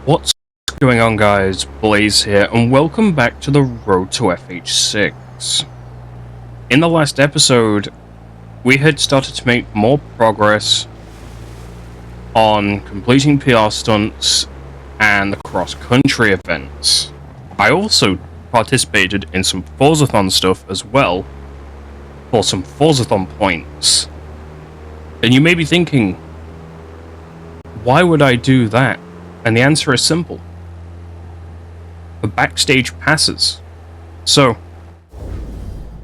What's going on, guys? Blaze here, and welcome back to the road to FH6. In the last episode, we had started to make more progress on completing PR stunts and the cross-country events. I also participated in some Forzathon stuff as well, for some Forzathon points. And you may be thinking, why would I do that? And the answer is simple. For backstage passes. So,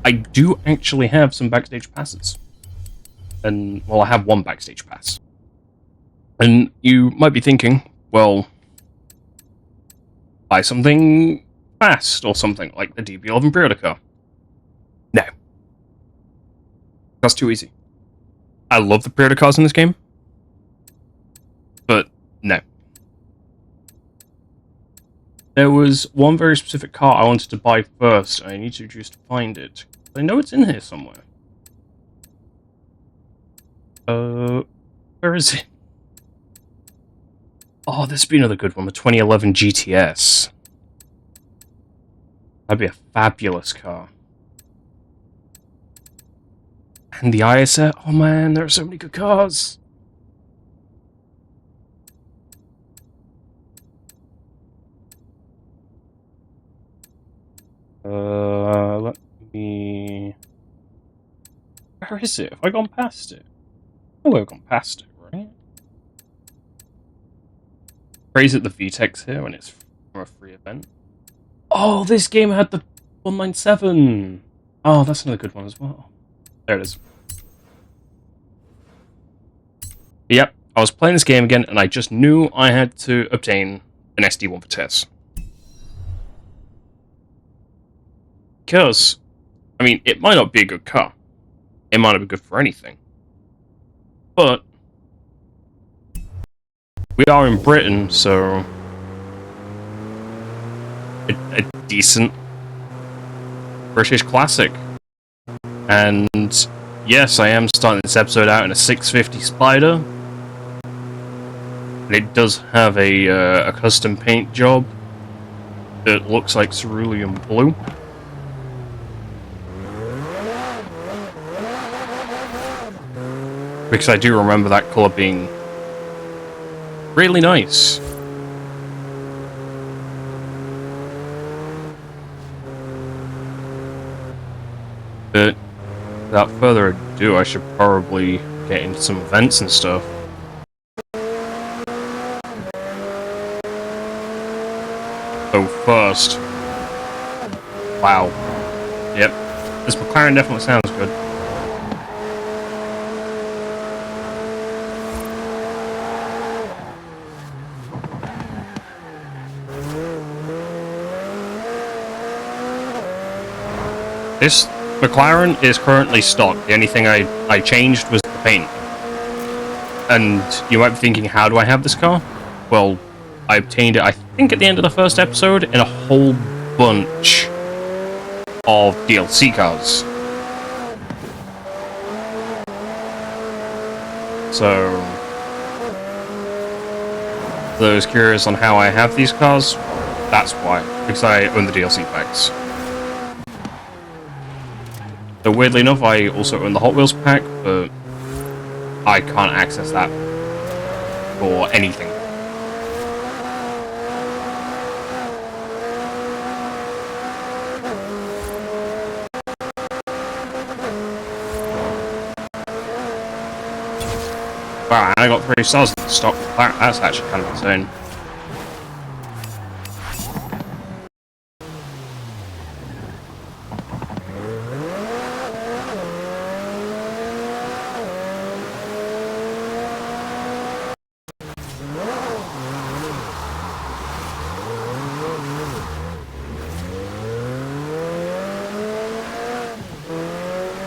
I do actually have some backstage passes. And, well, I have one backstage pass. And you might be thinking, well, buy something fast or something, like the DB11 pre-order car. No. That's too easy. I love the pre-order cars in this game. But, no. There was one very specific car I wanted to buy first. I need to just find it. I know it's in here somewhere. Where is it? Oh, this would be another good one, the 2011 GTS. That'd be a fabulous car. And the ISR, oh man, there are so many good cars. Let me... Where is it? Have I gone past it? Oh, I've gone past it, right? Praise at the VTEX here when it's from a free event. Oh, this game had the 197! Oh, that's another good one as well. There it is. Yep, I was playing this game again and I just knew I had to obtain an SD1 for Tess. Because, I mean, it might not be a good car. It might not be good for anything. But we are in Britain, so a decent British classic. And yes, I am starting this episode out in a 650 Spider. And it does have a custom paint job that looks like cerulean blue. Because I do remember that colour being really nice. But without further ado, I should probably get into some events and stuff. So first, wow. Yep, this McLaren definitely sounds good. This McLaren is currently stock. The only thing I changed was the paint. And you might be thinking, how do I have this car? Well, I obtained it, I think, at the end of the first episode in a whole bunch of DLC cars. So, for those curious on how I have these cars, that's why. Because I own the DLC packs. So weirdly enough, I also own the Hot Wheels pack, but I can't access that for anything. Wow, I got 3 stars in the stock. That's actually kind of insane.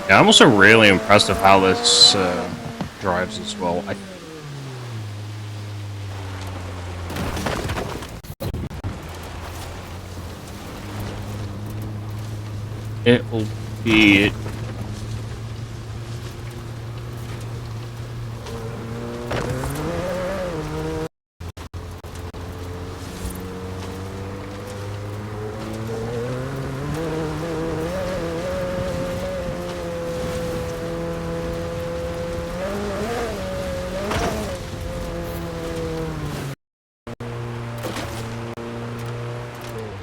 Yeah, I'm also really impressed with how this drives as well. It will be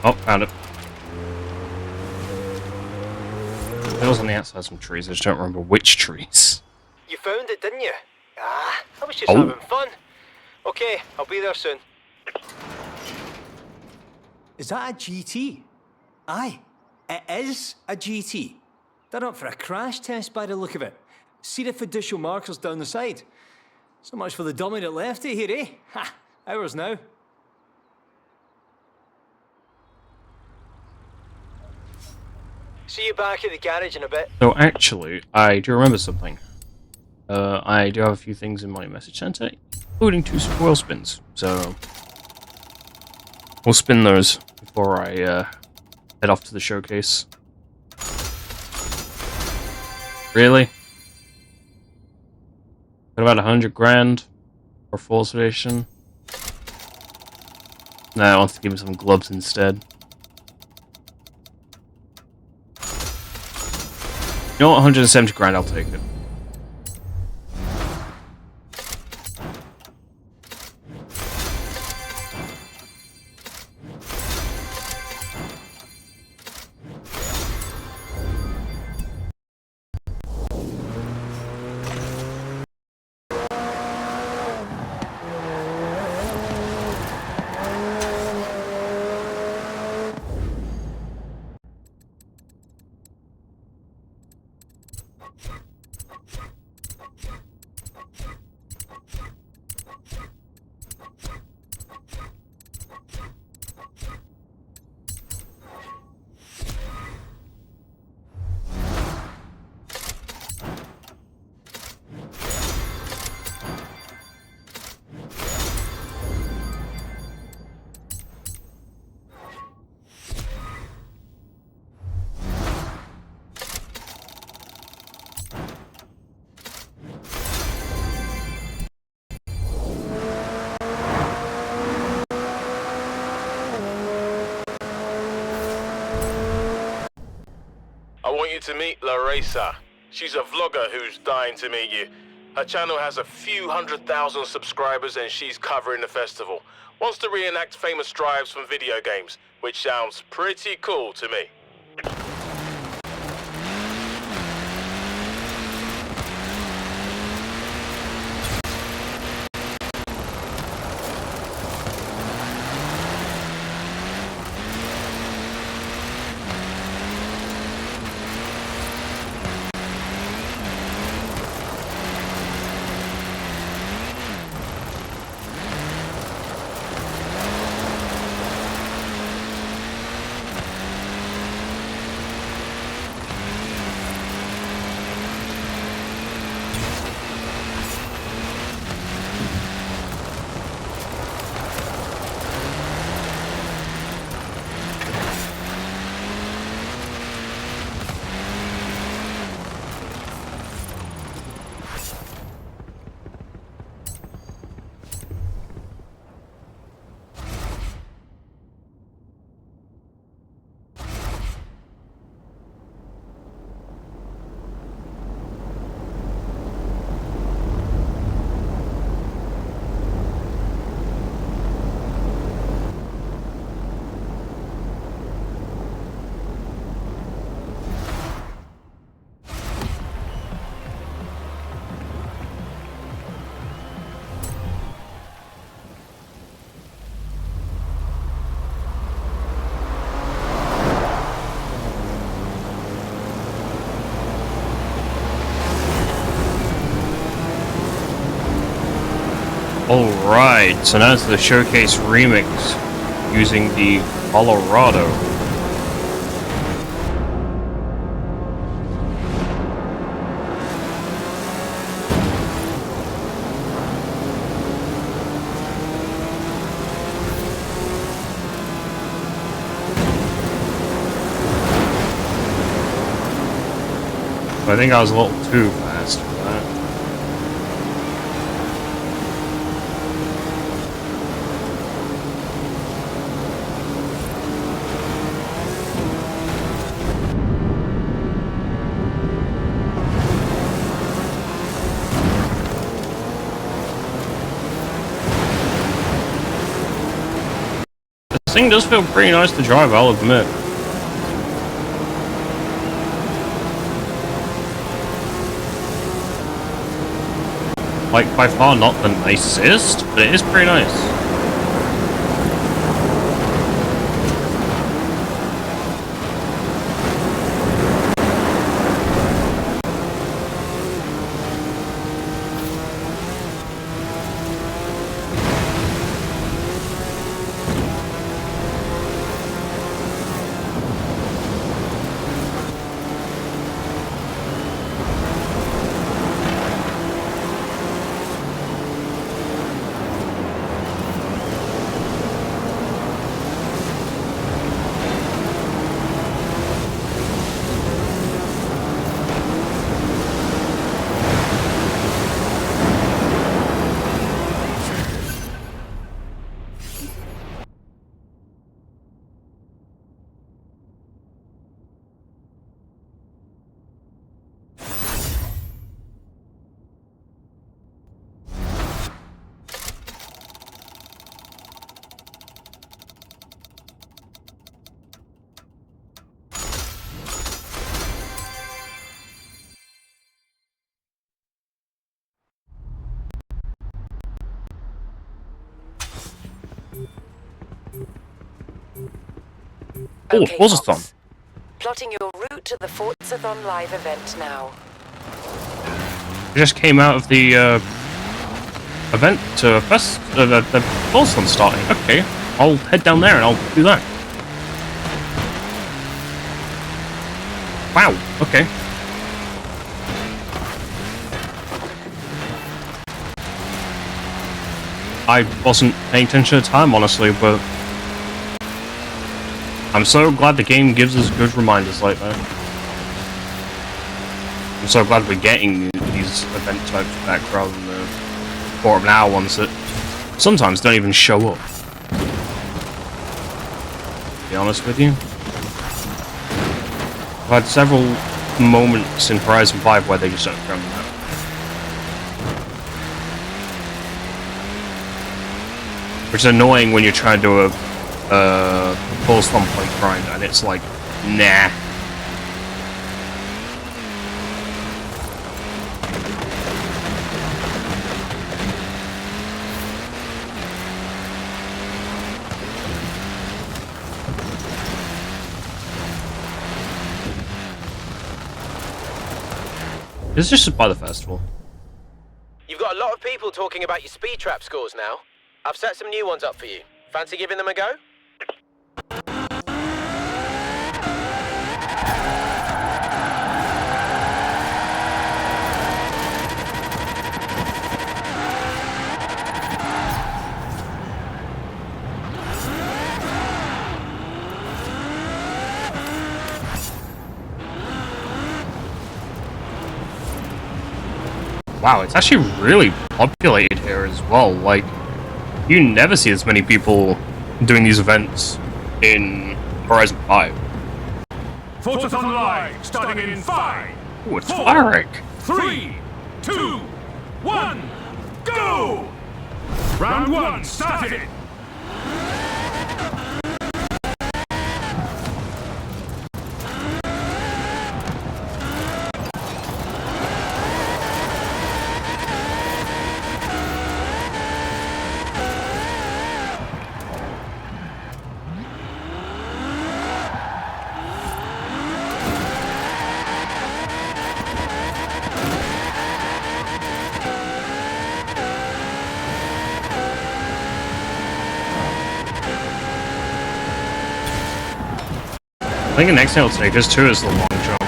Oh, found it. It was on the outside of some trees. I just don't remember which trees. You found it, didn't you? Ah, I was just having fun. Okay, I'll be there soon. Is that a GT? Aye, it is a GT. They're up for a crash test by the look of it. See the fiducial markers down the side? So much for the dummy that left it here, eh? Ha! Ours now. See you back at the garage in a bit. So actually, I do remember something. I do have a few things in my message center, including 2 spoil spins. So we'll spin those before I head off to the showcase. Really? What about 100 grand for Forza Horizon? No, I want to give me some gloves instead. You know what, 170 grand, I'll take it. I want you to meet Larissa. She's a vlogger who's dying to meet you. Her channel has a few 100,000 subscribers and she's covering the festival. Wants to reenact famous drives from video games, which sounds pretty cool to me. Alright, so now it's the Showcase Remix using the Colorado. I think I was a little too fast for that. thing does feel pretty nice to drive, I'll admit. Like, by far not the nicest, but it is pretty nice. Oh, Okay, Forzathon. Fox. Plotting your route to the Forzathon live event now. I just came out of the event to first the Forzathon starting. Okay, I'll head down there and I'll do that. Wow. Okay. I wasn't paying attention to time, honestly, but I'm so glad the game gives us good reminders like that. I'm so glad we're getting these event types back rather than the 4 hour ones that sometimes don't even show up. To be honest with you. I've had several moments in Horizon 5 where they just don't show me that. Which is annoying when you're trying to do a full slump point grind and it's like, nah. This is just by the festival. You've got a lot of people talking about your speed trap scores now. I've set some new ones up for you. Fancy giving them a go? Wow, it's actually really populated here as well. Like, you never see as many people doing these events in Horizon 5. Forzathon Live, starting in 5, Ooh, it's 4, firing. 3, 2, 1, go! Round 1 started! I think the next thing I'll take is too is the long jump.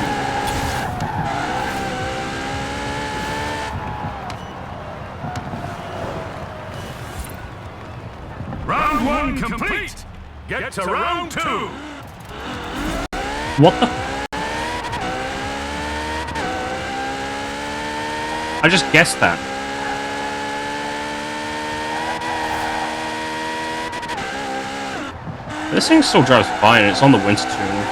Round 1 complete! Get to round 2! What the? I just guessed that. This thing still drives fine, it's on the winter tune.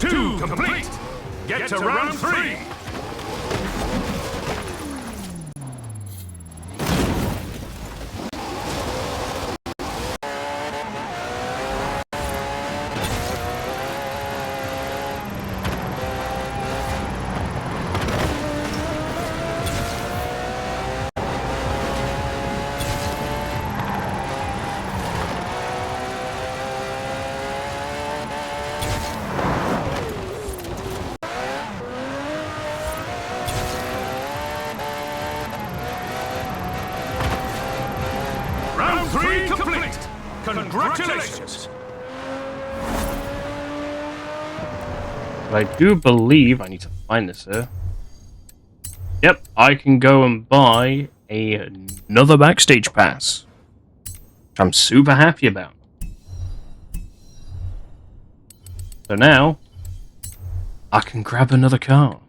Round 2 complete. Get to round 3. Round 3 complete. Congratulations. But I do believe I need to find this here. Yep, I can go and buy another backstage pass, which I'm super happy about. So now, I can grab another car.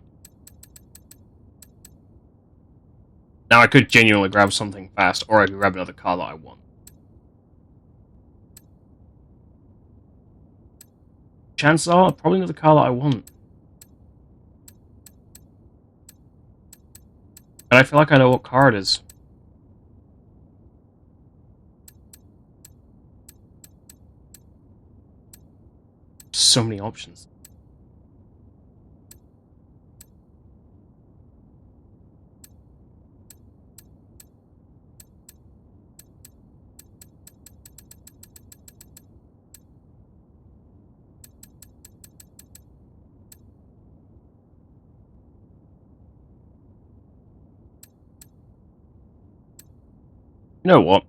Now I could genuinely grab something fast, or I could grab another car that I want. Chances are, probably another car that I want. And I feel like I know what car it is. So many options. You know what?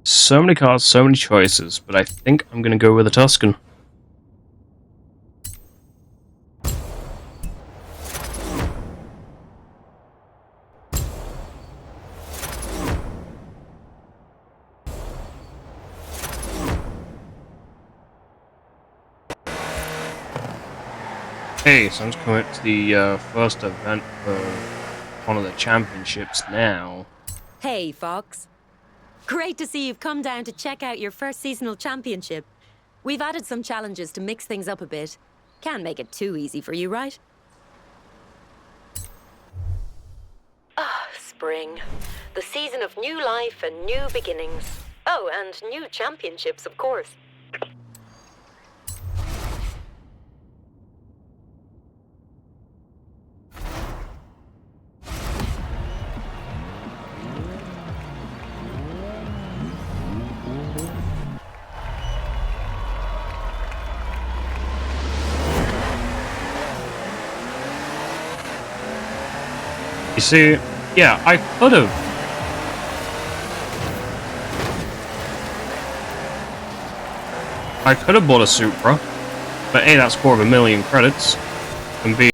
So many cars, so many choices, but I think I'm gonna go with a Tuscan. Hey, so I'm just coming up to the first event for one of the championships now. Hey, Fox. Great to see you've come down to check out your first seasonal championship. We've added some challenges to mix things up a bit. Can't make it too easy for you, right? Ah, spring. The season of new life and new beginnings. Oh, and new championships, of course. You see, yeah, I could have. I could have bought a Supra, but A, that's 250,000 credits, and B,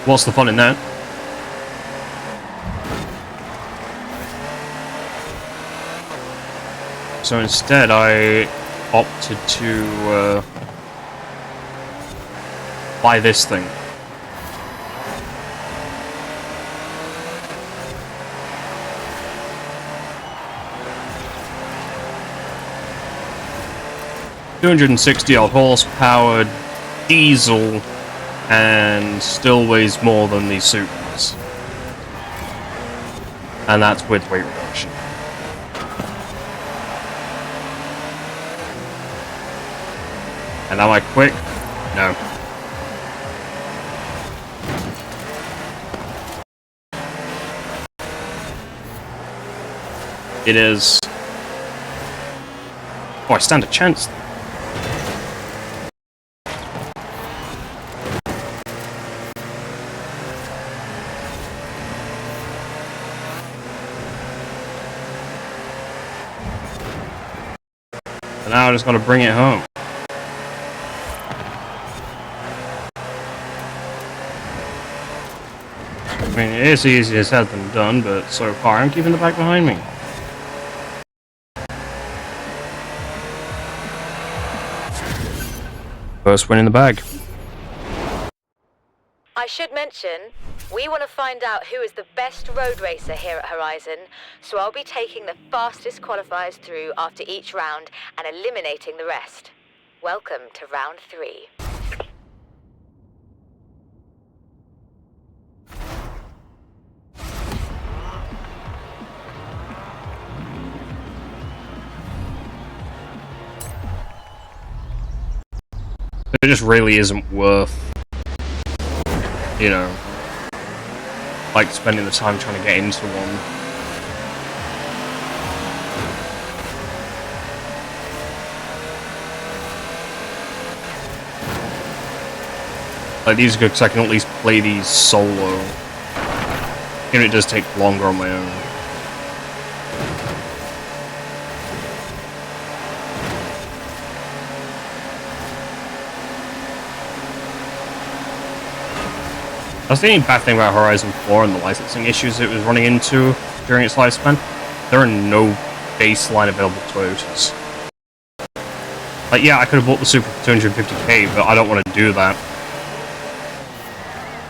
what's the fun in that? So instead, I opted to buy this thing. $260 horsepower, diesel, and still weighs more than these Supras. And that's with weight reduction. And am I quick? No. It is... Oh, I stand a chance. So now I just gotta bring it home. I mean, it is easier said than done, but so far I'm keeping the back behind me. First win in the bag. I should mention, we want to find out who is the best road racer here at Horizon, so I'll be taking the fastest qualifiers through after each round and eliminating the rest. Welcome to round 3. It just really isn't worth, you know, like spending the time trying to get into one. Like, these are good because I can at least play these solo. Even if it does take longer on my own. That's the only bad thing about Horizon 4 and the licensing issues it was running into during its lifespan. There are no baseline available Toyotas. Like, yeah, I could have bought the Supra for 250k, but I don't want to do that.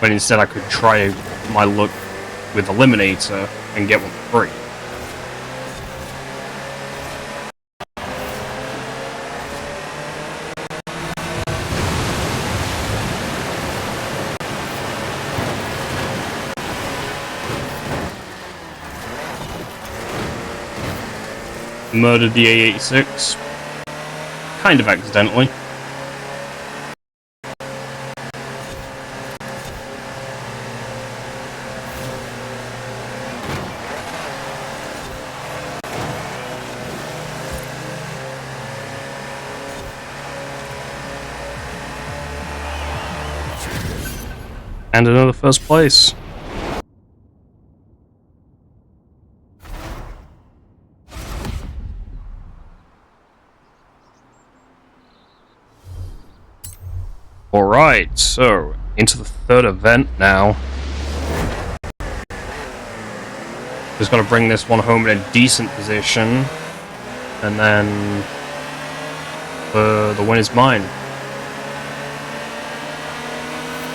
But instead I could try my luck with Eliminator and get one for free. Murdered the A86. Kind of accidentally. And another first place. Alright, so into the third event now. Just gotta bring this one home in a decent position. And then the win is mine.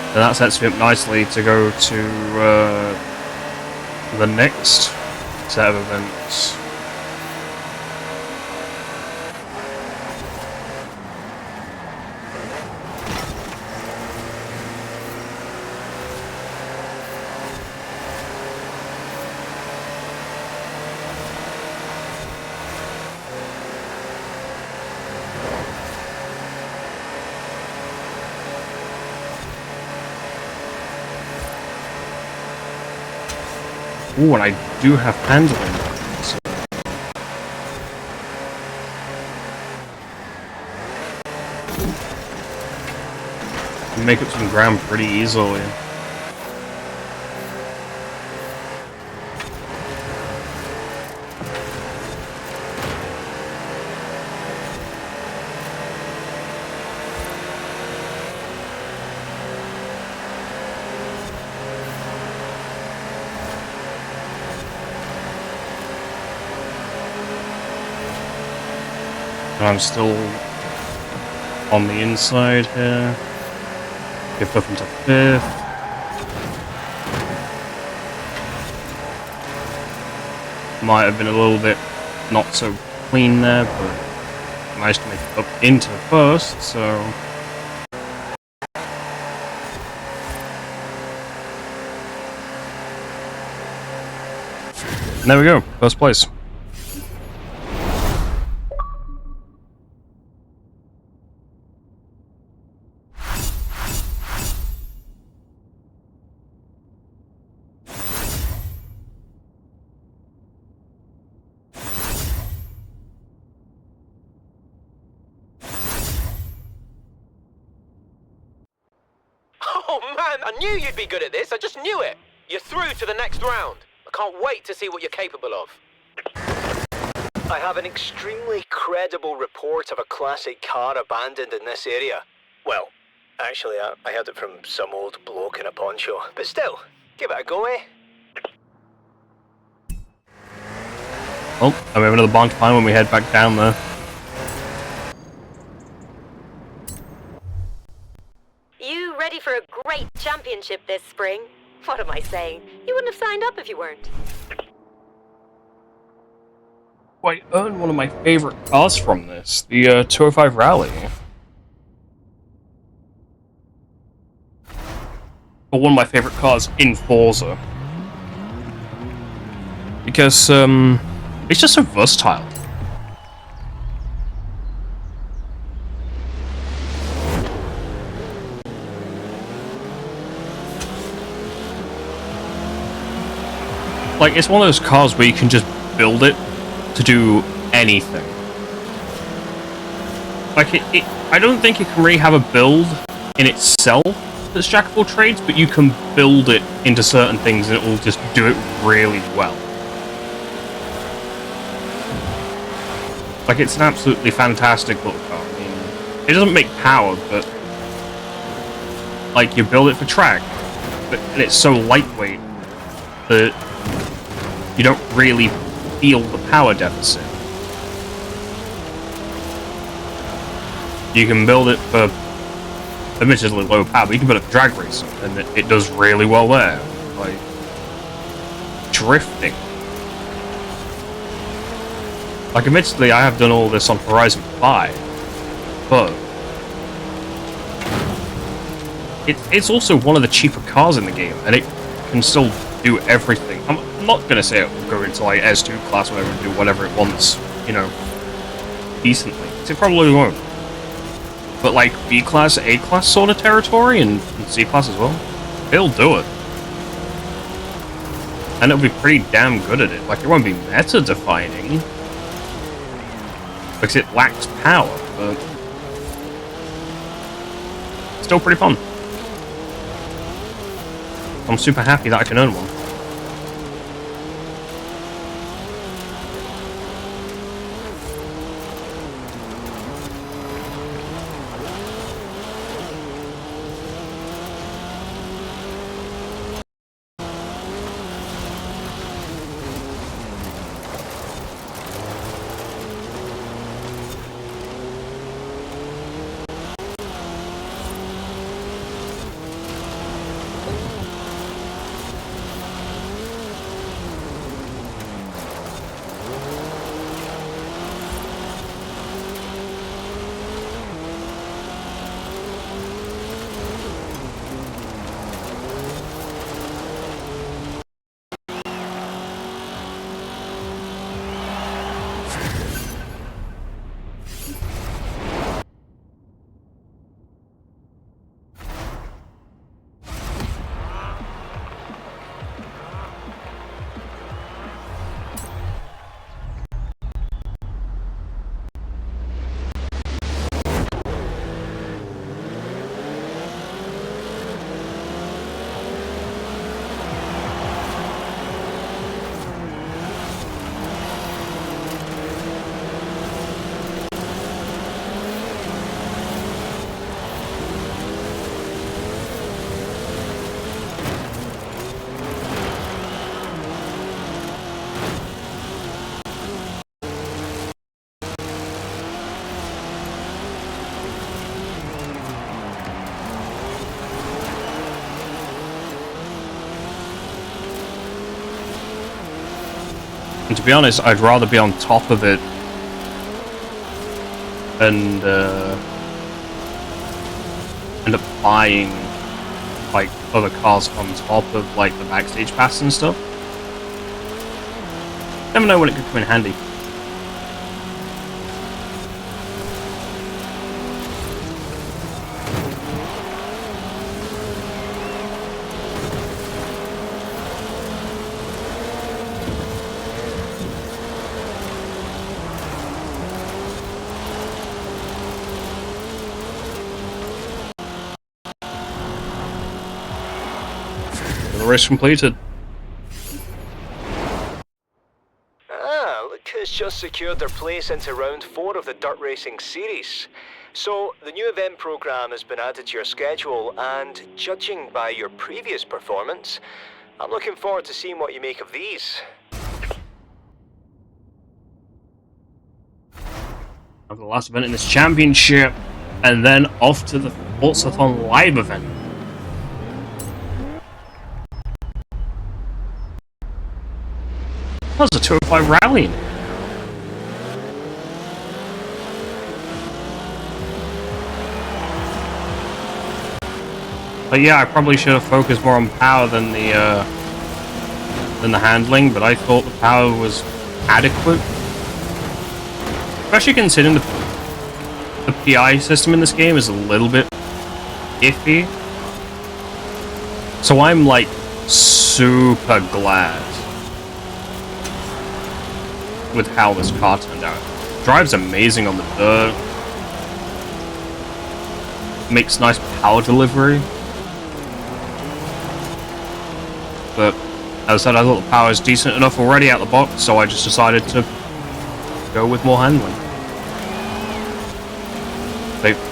And that sets me up nicely to go to the next set of events. Ooh, and I do have handling. So. Make up some ground pretty easily. And I'm still on the inside here. Get 5th into 5th. Might have been a little bit not so clean there, but managed to make it up into 1st, so... And there we go, 1st place. Oh man, I knew you'd be good at this. I just knew it. You're through to the next round. I can't wait to see what you're capable of. I have an extremely credible report of a classic car abandoned in this area. Well, actually, I heard it from some old bloke in a poncho. But still, give it a go, eh? Well, and we have another barn to find when we head back down there. You ready for a great championship this spring? What am I saying? You wouldn't have signed up if you weren't. I earned one of my favorite cars from this, the 205 Rally. or one of my favorite cars in Forza. Because, it's just so versatile. Like, it's one of those cars where you can just build it to do anything. Like, I don't think it can really have a build in itself that's jack of all trades, but you can build it into certain things and it will just do it really well. Like, it's an absolutely fantastic little car. I mean, it doesn't make power, but like, you build it for track, and it's so lightweight that you don't really feel the power deficit. You can build it for admittedly low power, but you can build it for drag racing, and it does really well there. Like, drifting. Like, admittedly, I have done all this on Horizon 5, but it's also one of the cheaper cars in the game, and it can still do everything. I'm not going to say it will go into, like, S2 class or whatever and do whatever it wants, you know, decently. It probably won't. But, like, B-class, A-class sort of territory, and C-class as well, it'll do it. And it'll be pretty damn good at it. Like, it won't be meta-defining, because it lacks power, but still pretty fun. I'm super happy that I can own one. And to be honest, I'd rather be on top of it and end up buying, like, other cars on top of, like, the backstage pass and stuff. Never know when it could come in handy. The race completed. Ah, look who's just secured their place into round 4 of the Dirt Racing Series. So, the new event program has been added to your schedule, and judging by your previous performance, I'm looking forward to seeing what you make of these. Of the last event in this championship, and then off to the Forza Horizon live event. That was a 205 rally. But yeah, I probably should have focused more on power than the handling, but I thought the power was adequate. Especially considering the PI system in this game is a little bit iffy. So I'm like super glad with how this car turned out. Drives amazing on the dirt. Makes nice power delivery. But as I said, I thought the power was decent enough already out the box, so I just decided to go with more handling.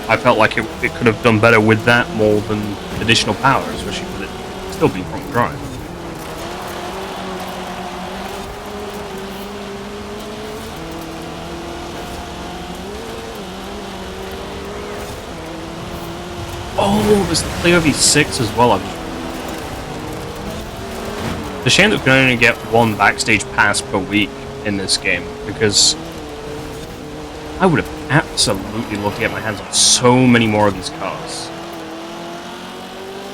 I felt like it could have done better with that more than additional power, especially with it still being front drive. Oh, there's the Clio V6 as well. It's a shame that we can only get one backstage pass per week in this game, because I would have absolutely loved to get my hands on so many more of these cars.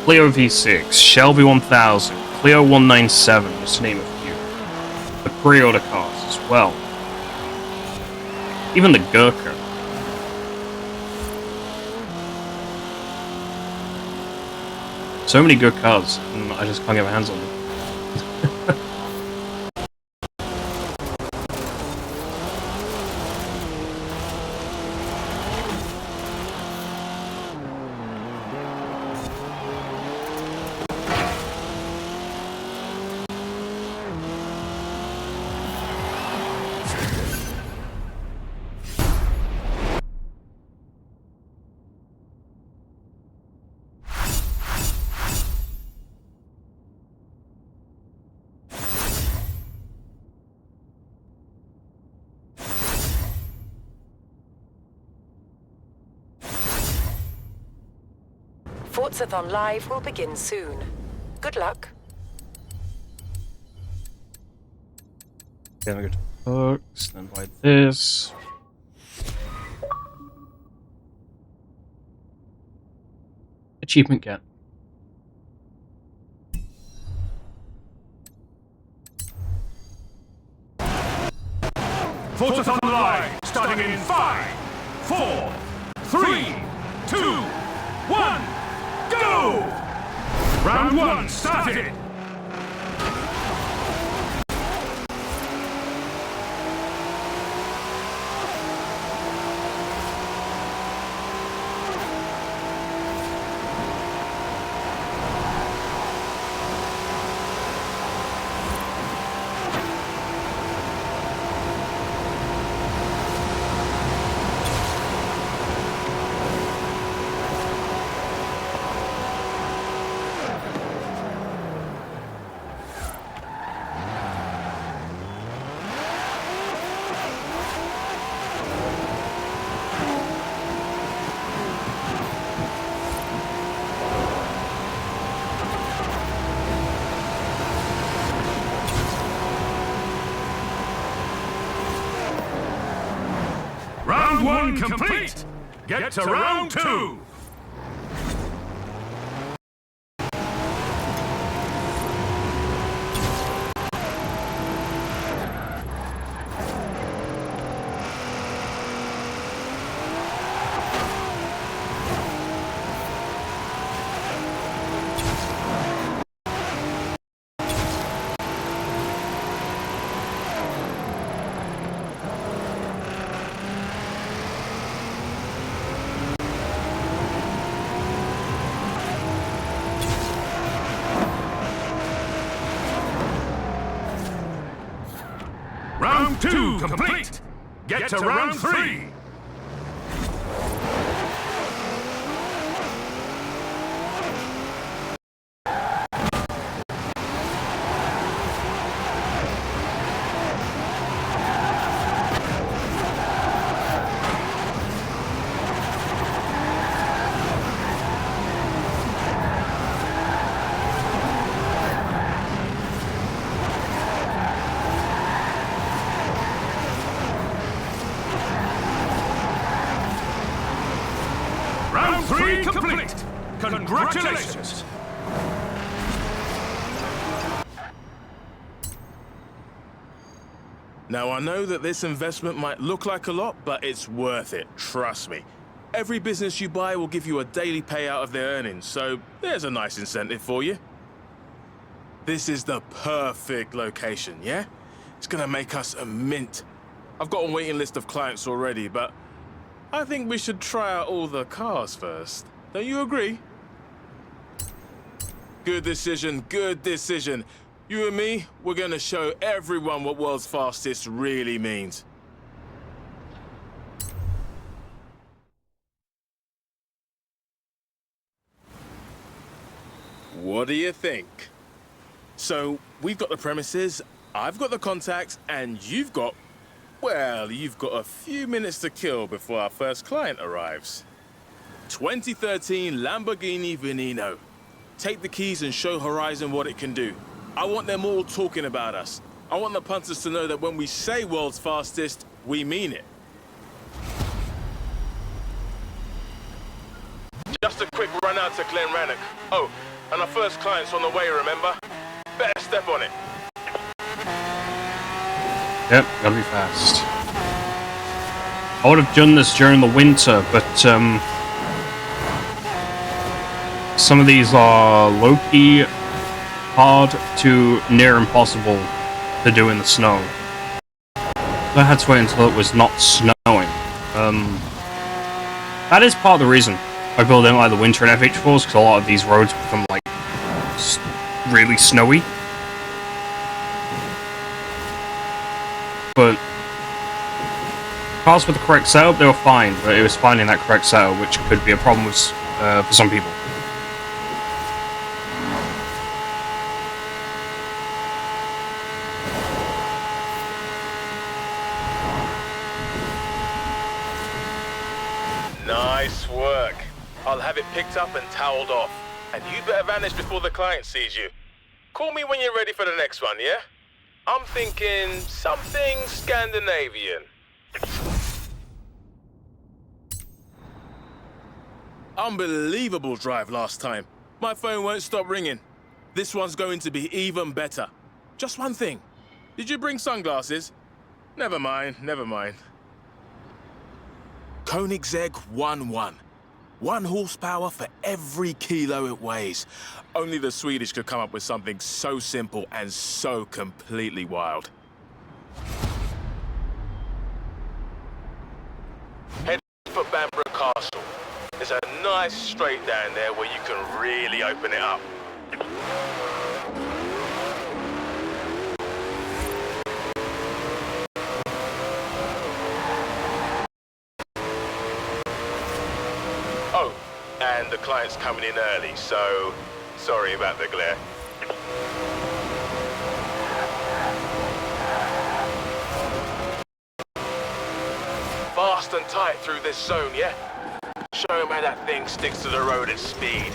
Clio V6, Shelby 1000, Clio 197, just to name a few. The pre-order cars as well. Even the Gurkha. So many good cars, and I just can't get my hands on them. Forzathon Live will begin soon. Good luck. Okay, I'm going to books, then buy this. Achievement get. Forza Live, starting in 5, 4, 3, 2, 1, go! Round 1 started! Round 1 complete! Get to round 2! Round 2 complete! Get to round 3! Round 3 complete! Congratulations! Now, I know that this investment might look like a lot, but it's worth it, trust me. Every business you buy will give you a daily payout of their earnings, so there's a nice incentive for you. This is the perfect location, yeah? It's gonna make us a mint. I've got a waiting list of clients already, but I think we should try out all the cars first. Don't you agree? Good decision, good decision. You and me, we're gonna show everyone what world's fastest really means. What do you think? So, we've got the premises, I've got the contacts, and you've got a few minutes to kill before our first client arrives. 2013 Lamborghini Veneno. Take the keys and show Horizon what it can do. I want them all talking about us. I want the punters to know that when we say world's fastest, we mean it. Just a quick run out to Glen Rannoch. Oh, and our first client's on the way, remember? Better step on it. Yep, gotta be fast. I would have done this during the winter, but some of these are low-key hard to near impossible to do in the snow. So I had to wait until it was not snowing. That is part of the reason I build in like the winter in FH4s, because a lot of these roads become like really snowy. But cars with the correct setup, they were fine, but it was finding that correct setup, which could be a problem with, for some people. Nice work. I'll have it picked up and toweled off. And you'd better vanish before the client sees you. Call me when you're ready for the next one, yeah? I'm thinking something Scandinavian. Unbelievable drive last time. My phone won't stop ringing. This one's going to be even better. Just one thing. Did you bring sunglasses? Never mind, never mind. Koenigsegg 1-1. 1 horsepower for every kilo it weighs. Only the Swedish could come up with something so simple and so completely wild. Head for Bamborough Castle. There's a nice straight down there where you can really open it up. Oh, and the client's coming in early, so sorry about the glare. Fast and tight through this zone, yeah? Show him how that thing sticks to the road at speed.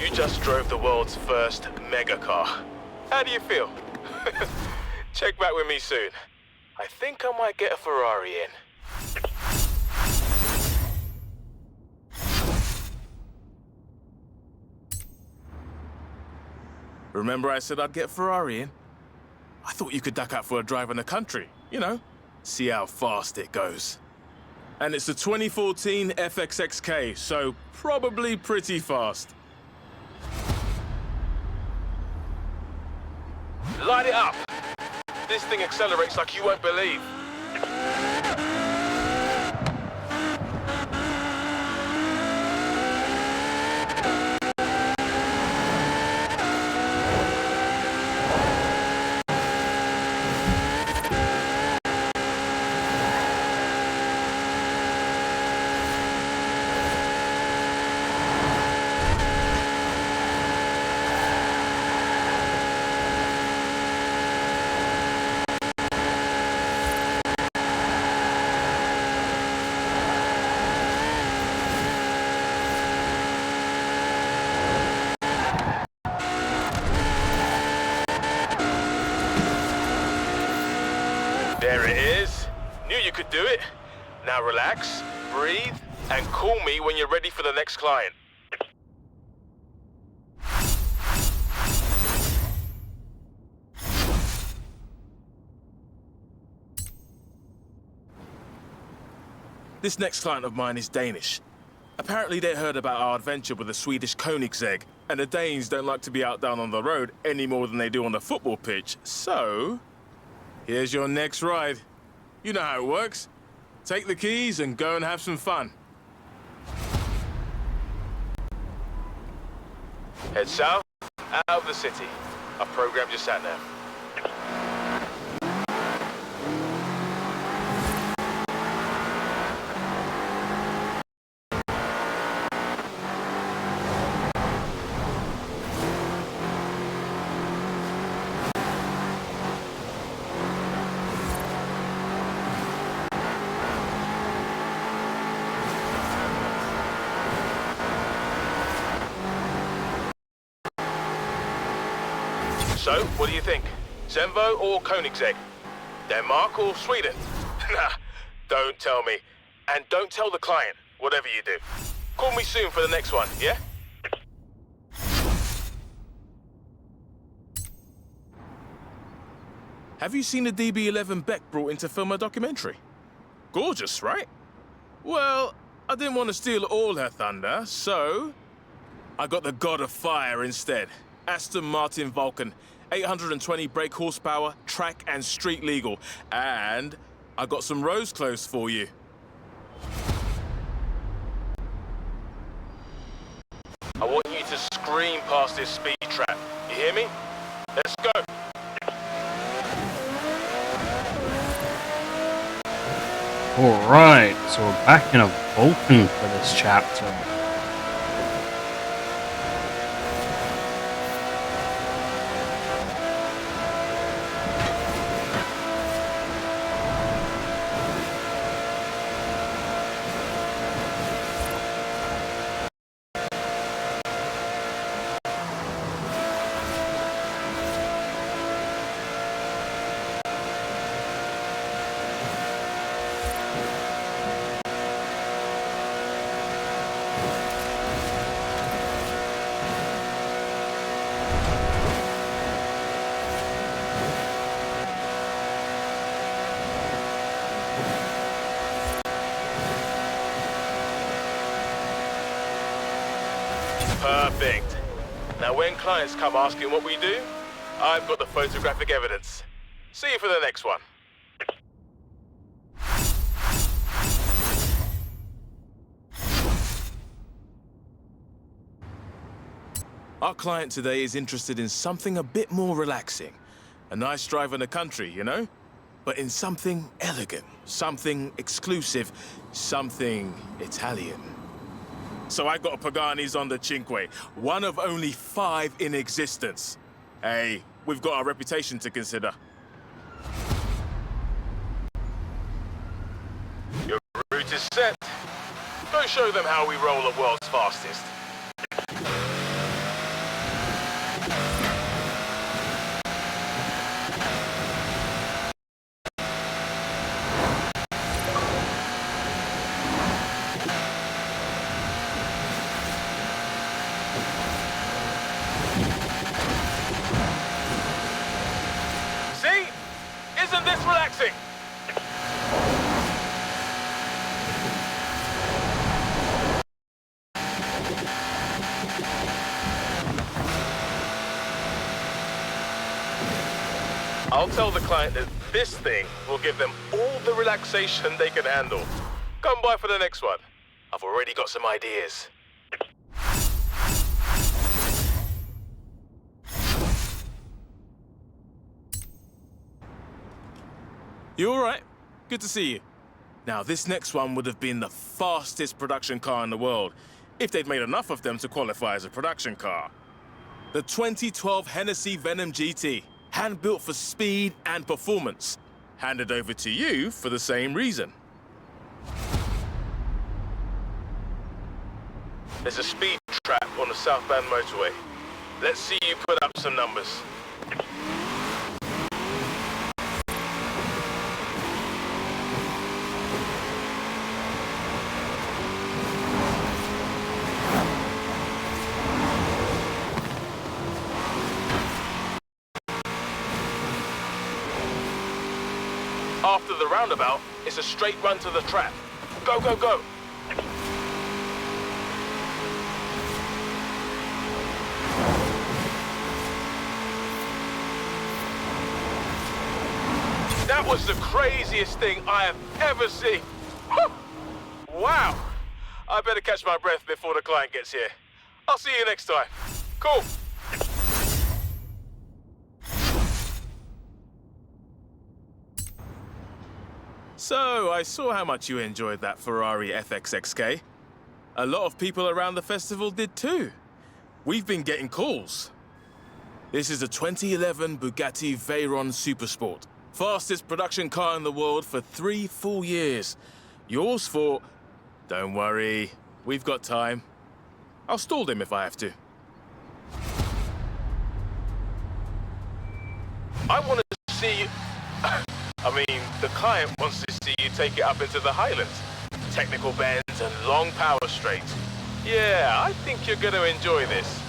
You just drove the world's first mega car. How do you feel? Check back with me soon. I think I might get a Ferrari in. Remember I said I'd get a Ferrari in? I thought you could duck out for a drive in the country, you know? See how fast it goes. And it's a 2014 FX6K, so probably pretty fast. Light it up! This thing accelerates like you won't believe. could do it. Now relax, breathe, and call me when you're ready for the next client. This next client of mine is Danish. Apparently they heard about our adventure with the Swedish Koenigsegg, and the Danes don't like to be out down on the road any more than they do on the football pitch. So, here's your next ride. You know how it works. Take the keys and go and have some fun. Head south, out of the city. I've programmed your sat-nav. So, what do you think? Zenvo or Koenigsegg? Denmark or Sweden? Nah, don't tell me. And don't tell the client, whatever you do. Call me soon for the next one, yeah? Have you seen the DB11 Beck brought in to film a documentary? Gorgeous, right? Well, I didn't want to steal all her thunder, so I got the God of Fire instead. Aston Martin Vulcan, 820 brake horsepower, track and street legal. And I got some rose clothes for you. I want you to scream past this speed trap. You hear me? Let's go. Alright, so we're back in a Vulcan for this chapter. Perfect. Now when clients come asking what we do, I've got the photographic evidence. See you for the next one. Our client today is interested in something a bit more relaxing. A nice drive in the country, you know? But in something elegant, something exclusive, something Italian. So I got Pagani's on the Cinque, one of only 5 in existence. Hey, we've got our reputation to consider. Your route is set. Go show them how we roll at world's fastest. Isn't this relaxing? I'll tell the client that this thing will give them all the relaxation they can handle. Come by for the next one. I've already got some ideas. You all right? Good to see you. Now, this next one would have been the fastest production car in the world, if they'd made enough of them to qualify as a production car. The 2012 Hennessy Venom GT, hand-built for speed and performance. Handed over to you for the same reason. There's a speed trap on the southbound motorway. Let's see you put up some numbers. After the roundabout, it's a straight run to the trap. Go, go, go! That was the craziest thing I have ever seen. Wow! I better catch my breath before the client gets here. I'll see you next time. Cool. So, I saw how much you enjoyed that Ferrari FX6K. A lot of people around the festival did too. We've been getting calls. This is a 2011 Bugatti Veyron Supersport. Fastest production car in the world for 3 full years. Yours for... Don't worry, we've got time. I'll stall them if I have to. I want to see you... I mean, the client wants to see you take it up into the Highlands. Technical bends and long power straights. Yeah, I think you're going to enjoy this.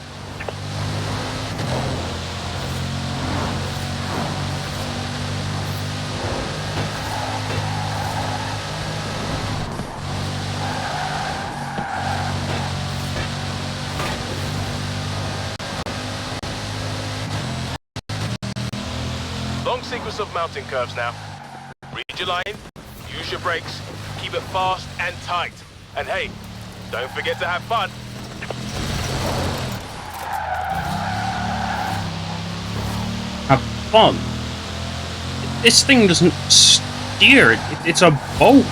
Long sequence of mountain curves now. Read your line, use your brakes, keep it fast and tight. And hey, don't forget to have fun. Have fun? This thing doesn't steer, it's a boat.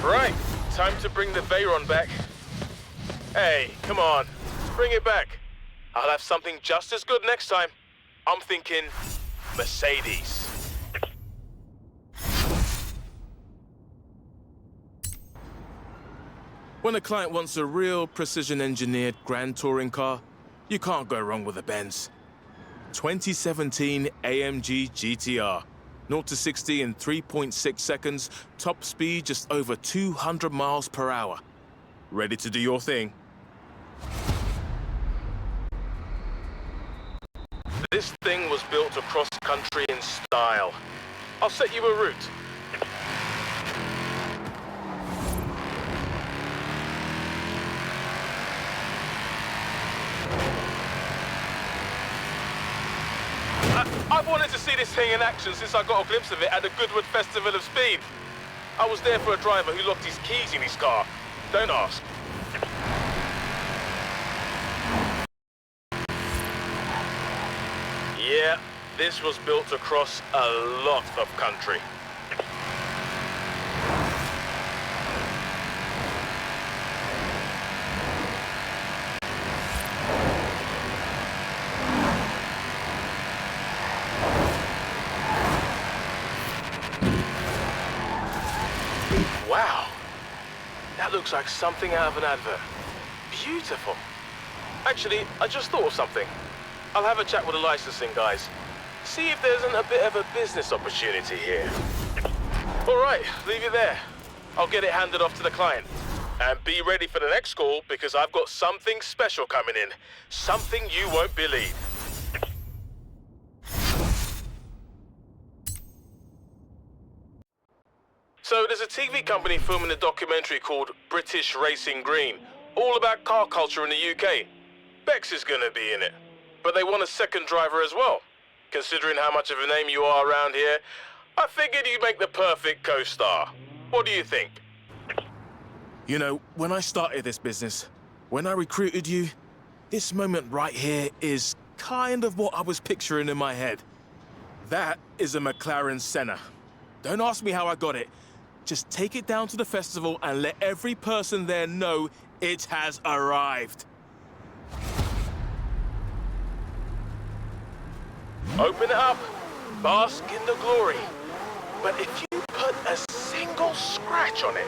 Right, time to bring the Veyron back. Hey, come on, bring it back. I'll have something just as good next time. I'm thinking Mercedes. When a client wants a real precision-engineered grand touring car, you can't go wrong with a Benz. 2017 AMG GTR. 0 to 60 in 3.6 seconds, top speed just over 200 miles per hour. Ready to do your thing? This thing was built across country in style. I'll set you a route. I've wanted to see this thing in action since I got a glimpse of it at the Goodwood Festival of Speed. I was there for a driver who locked his keys in his car. Don't ask. Yeah, this was built across a lot of country. Wow, that looks like something out of an advert. Beautiful. Actually, I just thought of something. I'll have a chat with the licensing guys. See if there isn't a bit of a business opportunity here. All right, leave it there. I'll get it handed off to the client. And be ready for the next call because I've got something special coming in. Something you won't believe. So there's a TV company filming a documentary called British Racing Green, all about car culture in the UK. Bex is gonna be in it, but they want a second driver as well. Considering how much of a name you are around here, I figured you'd make the perfect co-star. What do you think? You know, when I started this business, when I recruited you, this moment right here is kind of what I was picturing in my head. That is a McLaren Senna. Don't ask me how I got it. Just take it down to the festival and let every person there know it has arrived. Open it up, bask in the glory. But if you put a single scratch on it...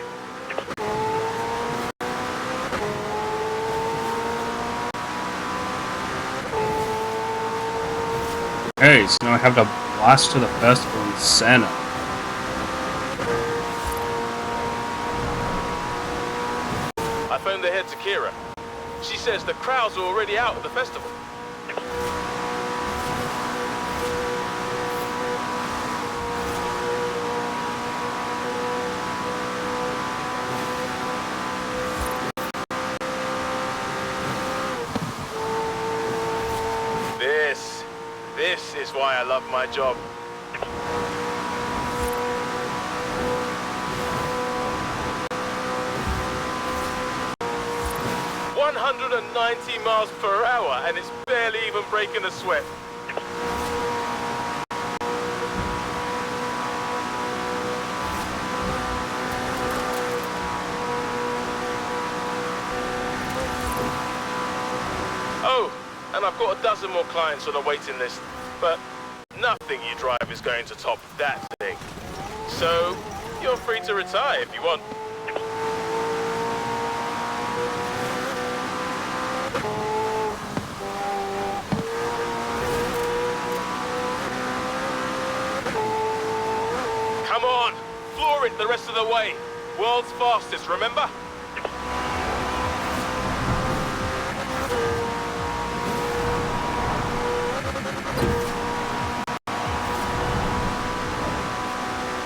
Okay, so now I have to blast to the festival in Santa. said to Kira. She says the crowds are already out at the festival. This is why I love my job. 190 miles per hour, and it's barely even breaking a sweat. Oh, and I've got a dozen more clients on the waiting list, but nothing you drive is going to top that thing. So, you're free to retire if you want. Come on, floor it the rest of the way. World's fastest, remember?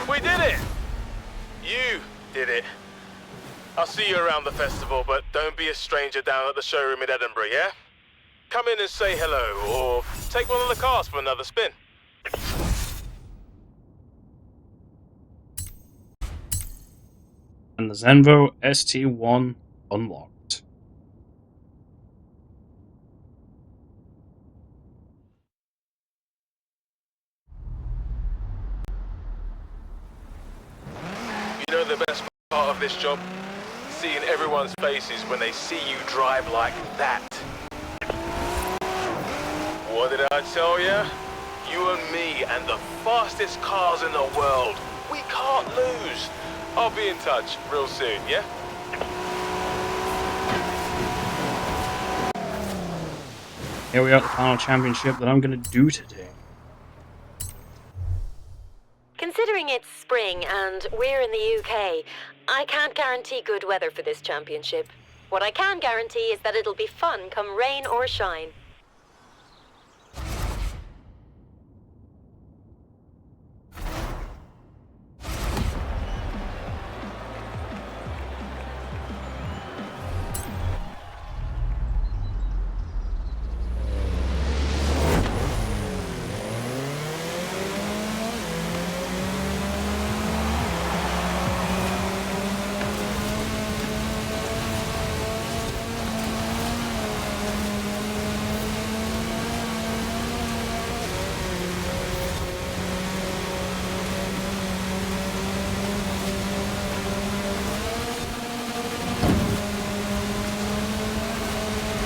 We did it! You did it. I'll see you around the festival, but don't be a stranger down at the showroom in Edinburgh, yeah? Come in and say hello, or take one of the cars for another spin. And the Zenvo ST1 unlocked. You know the best part of this job? Seeing everyone's faces when they see you drive like that. What did I tell you? You and me and the fastest cars in the world. We can't lose. I'll be in touch real soon, yeah? Here we are at the final championship that I'm going to do today. Considering it's spring and we're in the UK, I can't guarantee good weather for this championship. What I can guarantee is that it'll be fun come rain or shine.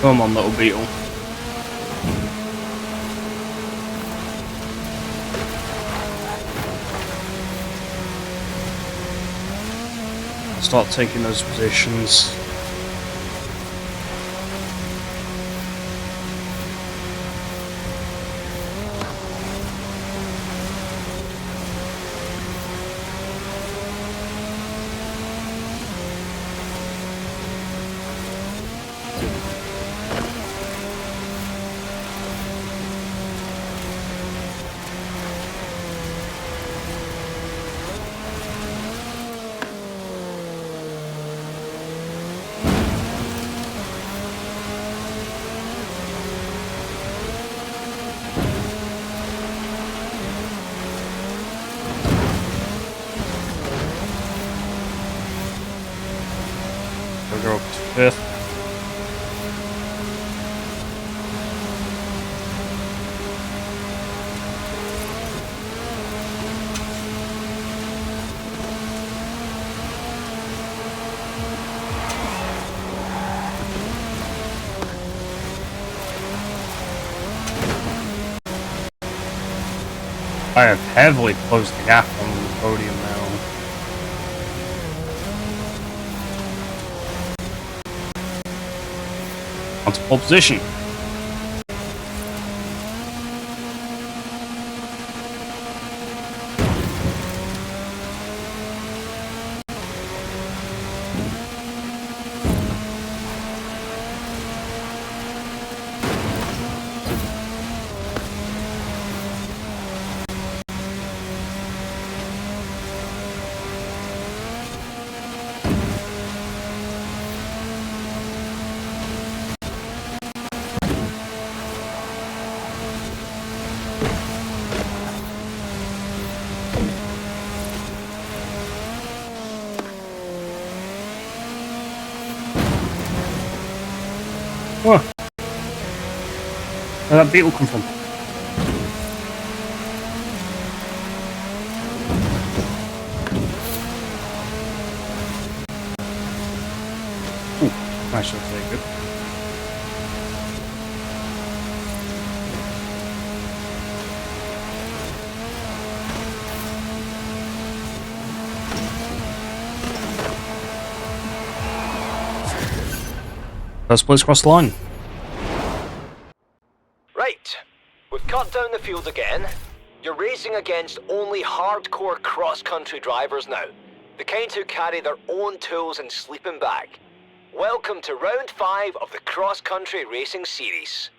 Come on, little beetle. Start taking those positions. We're up to 5th. I have heavily closed the gap on the podium now. Onto pole position. Whoa. Where'd that beetle come from? Ooh, nice shot, very good. First place across the line. Right, we've cut down the field again. You're racing against only hardcore cross-country drivers now. The kind who carry their own tools and sleeping bag. Welcome to round 5 of the cross-country racing series.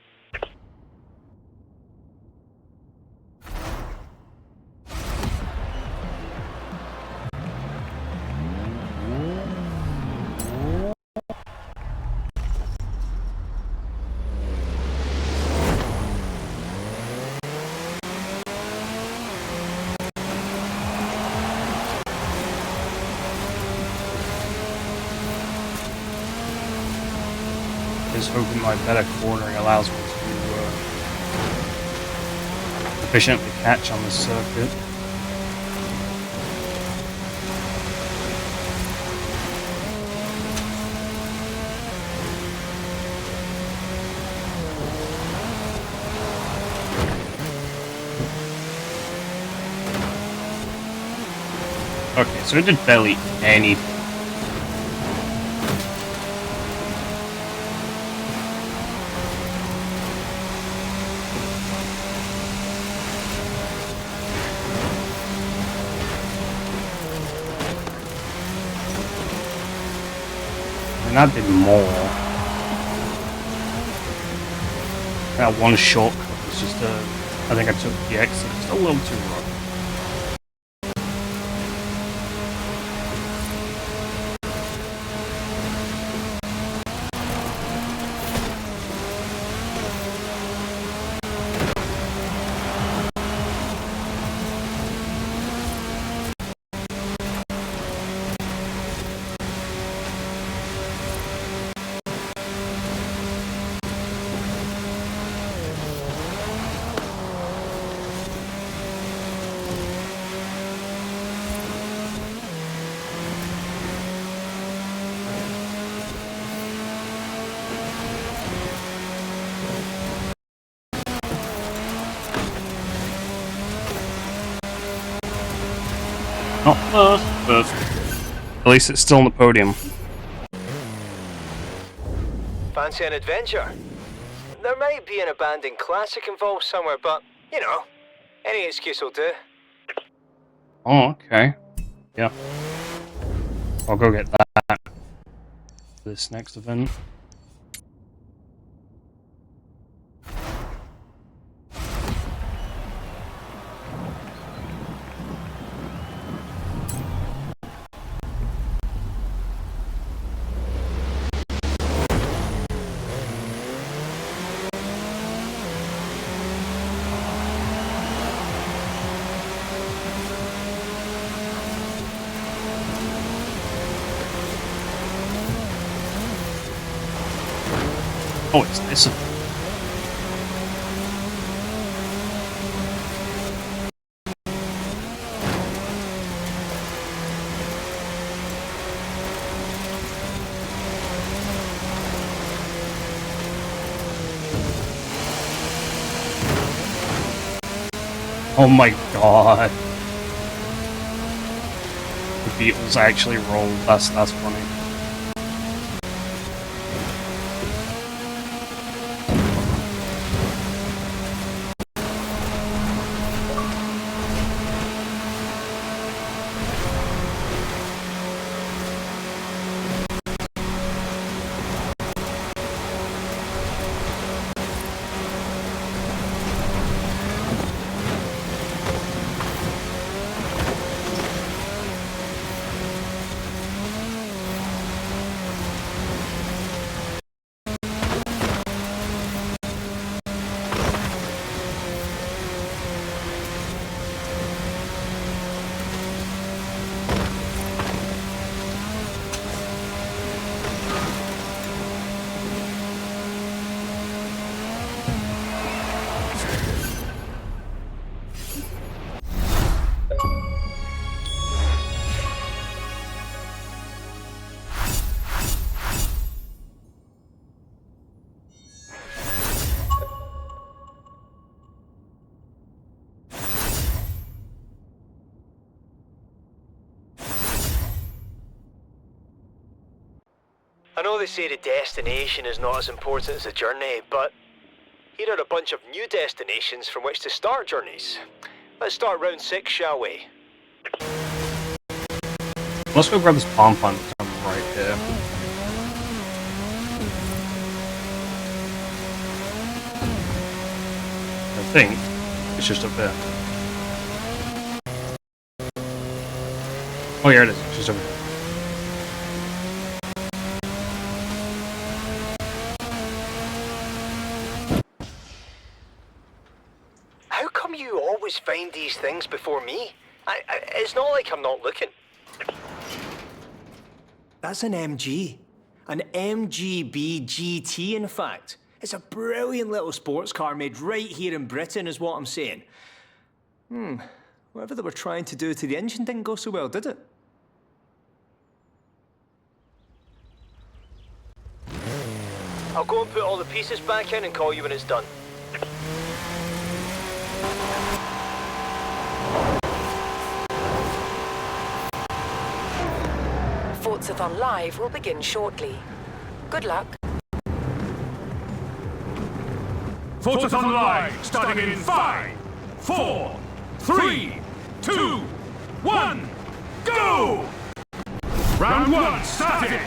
Is hoping my better cornering allows me to efficiently catch on the circuit. Okay, so it did barely anything. And that did more. That one shortcut was just I think I took the exit just a little too rough. Not first, but at least it's still on the podium. Fancy an adventure? There might be an abandoned classic involved somewhere, but, you know, any excuse will do. Oh, okay. Yeah. I'll go get that for this next event. Oh, it's this. Oh my god. The Beatles actually rolled. That's funny. I know they say the destination is not as important as the journey, but here are a bunch of new destinations from which to start journeys. Let's start round 6, shall we? Let's go grab this palm plant right here. I think it's just up there. Oh yeah, it is. It's just over here. How come you always find these things before me? It's not like I'm not looking. That's an MG. An MGB GT, in fact. It's a brilliant little sports car made right here in Britain, is what I'm saying. Whatever they were trying to do to the engine didn't go so well, did it? I'll go and put all the pieces back in and call you when it's done. Forzathon Live will begin shortly. Good luck. Forzathon Live, starting in 5, 4, 3, 2, 1, go! Round 1 started!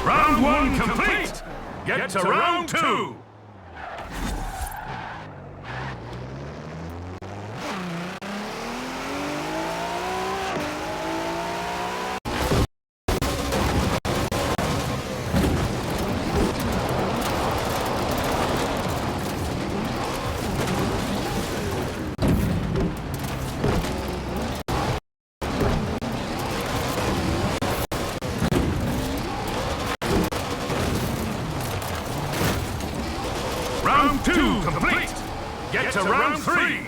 Round 1 complete! Get to round 2! Round 2 complete! Get to round 3!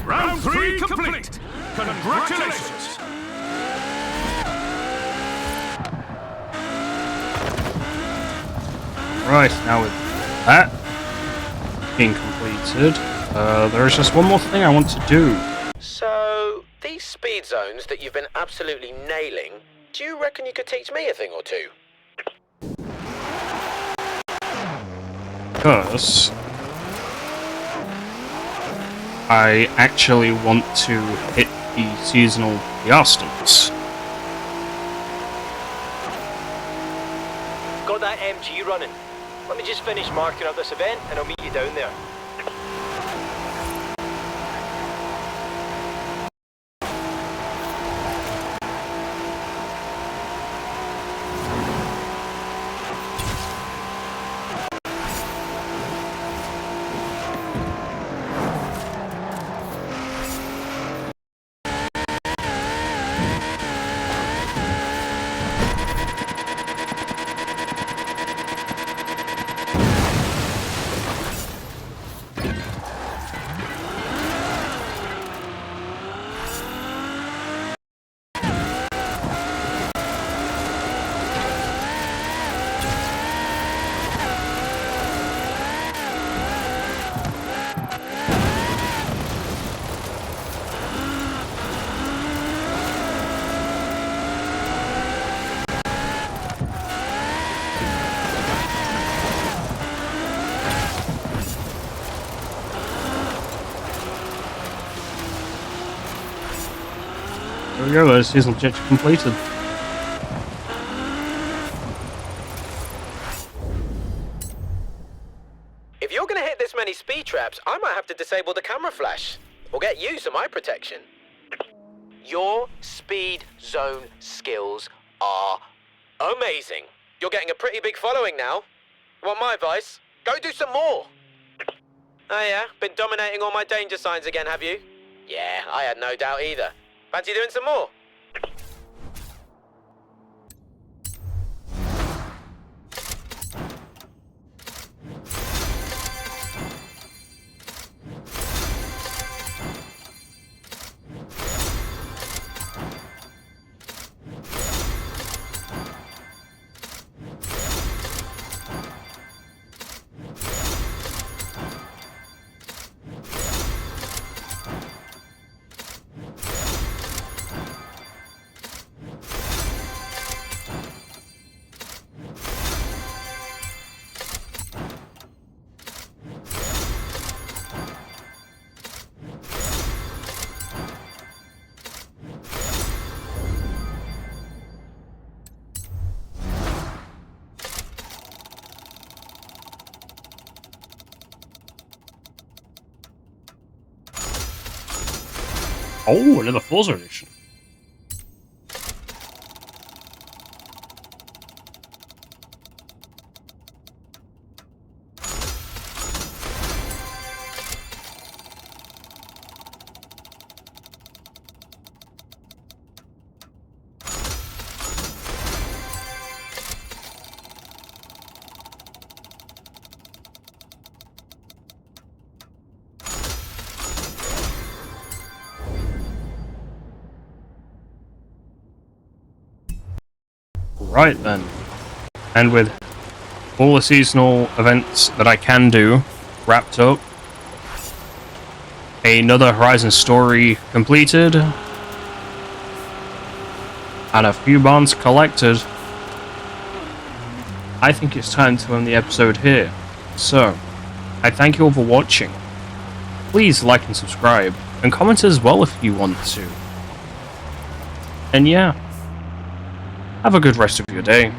Round 3 complete! Congratulations! Right, now with that being completed, there is just one more thing I want to do. So, these speed zones that you've been absolutely nailing, do you reckon you could teach me a thing or two? Because I actually want to hit the seasonal PR stunts. Got that MG running. Let me just finish marking up this event and I'll meet you down there. There we go, the seasonal objective completed. If you're gonna hit this many speed traps, I might have to disable the camera flash. Or get you some eye protection. Your speed zone skills are amazing. You're getting a pretty big following now. Want my advice? Go do some more. Oh yeah? Been dominating all my danger signs again, have you? Yeah, I had no doubt either. Fancy doing some more? Oh, another Forza edition. Right then. And with all the seasonal events that I can do wrapped up, another Horizon story completed, and a few bonds collected, I think it's time to end the episode here. So, I thank you all for watching. Please like and subscribe, and comment as well if you want to. And yeah, have a good rest of your day.